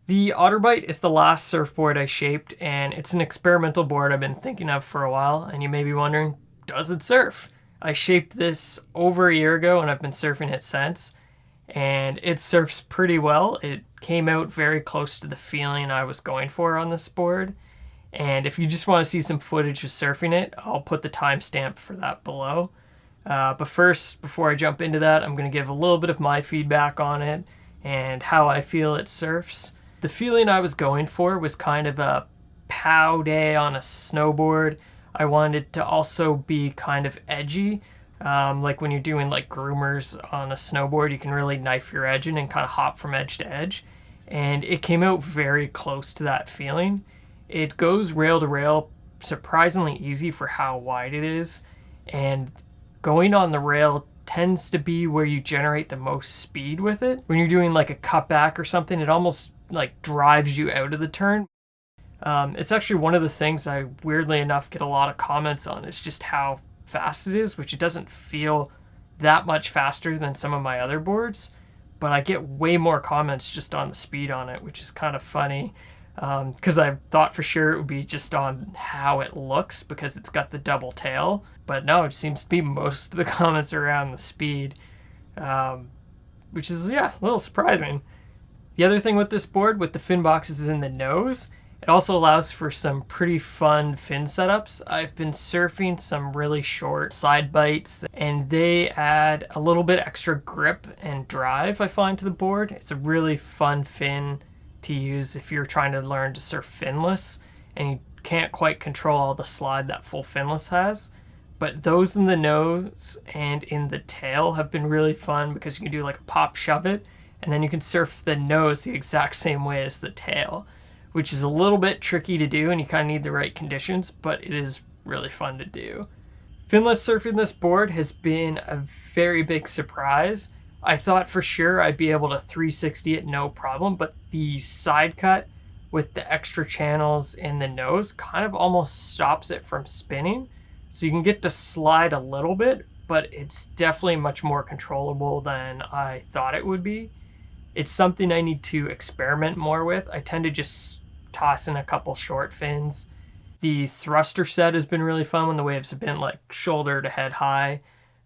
The Otter Bite is the last surfboard I shaped, and it's an experimental board I've been thinking of for a while, and you may be wondering, does it surf? I shaped this over a year ago, and I've been surfing it since, and it surfs pretty well. It came out very close to the feeling I was going for on this board, and if you just want to see some footage of surfing it, I'll put the timestamp for that below. But first, before I jump into that, I'm going to give a little bit of my feedback on it and how I feel it surfs. The feeling I was going for was kind of a pow day on a snowboard. I wanted it to also be kind of edgy. Like when you're doing like groomers on a snowboard, you can really knife your edge in and kind of hop from edge to edge. And it came out very close to that feeling. It goes rail to rail surprisingly easy for how wide it is. And going on the rail tends to be where you generate the most speed with it. When you're doing like a cutback or something, it almost like drives you out of the turn. It's actually one of the things I weirdly enough get a lot of comments on is just how fast it is, which it doesn't feel that much faster than some of my other boards, but I get way more comments just on the speed on it, which is kind of funny because I thought for sure it would be just on how it looks because it's got the double tail, but no, it seems to be most of the comments around the speed, which is, yeah, a little surprising. The other thing with this board, with the fin boxes is in the nose, it also allows for some pretty fun fin setups. I've been surfing some really short side bites, and they add a little bit extra grip and drive, I find, to the board. It's a really fun fin to use if you're trying to learn to surf finless, and you can't quite control all the slide that full finless has. But those in the nose and in the tail have been really fun because you can do like a pop shove it, and then you can surf the nose the exact same way as the tail, which is a little bit tricky to do and you kind of need the right conditions, but it is really fun to do. Finless surfing this board has been a very big surprise. I thought for sure I'd be able to 360 it no problem, but the side cut with the extra channels in the nose kind of almost stops it from spinning. So you can get to slide a little bit, but it's definitely much more controllable than I thought it would be. It's something I need to experiment more with. I tend to just toss in a couple short fins. The thruster set has been really fun when the waves have been like shoulder to head high.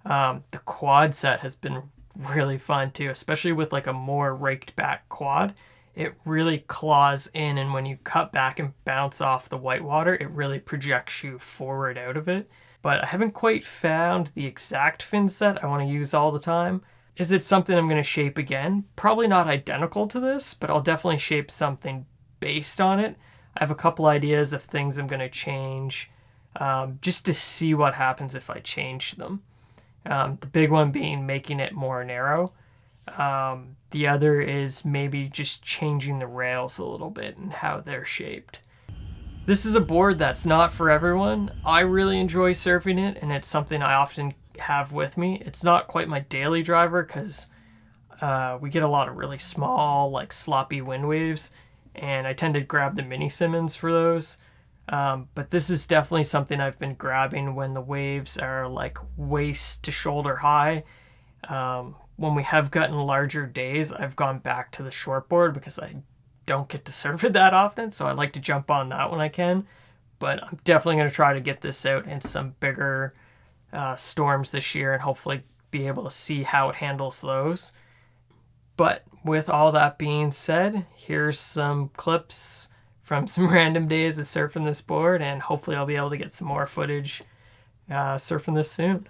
The quad set has been really fun too, especially with like a more raked back quad. It really claws in, and when you cut back and bounce off the whitewater, it really projects you forward out of it. But I haven't quite found the exact fin set I want to use all the time. Is it something I'm going to shape again? Probably not identical to this, but I'll definitely shape something based on it. I have a couple ideas of things I'm going to change just to see what happens if I change them. The big one being making it more narrow. The other is maybe just changing the rails a little bit and how they're shaped. This is a board that's not for everyone. I really enjoy surfing it, and it's something I often have with me. It's not quite my daily driver because we get a lot of really small, like sloppy wind waves, and I tend to grab the mini Simmons for those. But this is definitely something I've been grabbing when the waves are like waist to shoulder high. When we have gotten larger days, I've gone back to the shortboard because I don't get to surf it that often, so I like to jump on that when I can. But I'm definitely going to try to get this out in some bigger storms this year and hopefully be able to see how it handles those. But with all that being said, here's some clips from some random days of surfing this board, and hopefully I'll be able to get some more footage surfing this soon.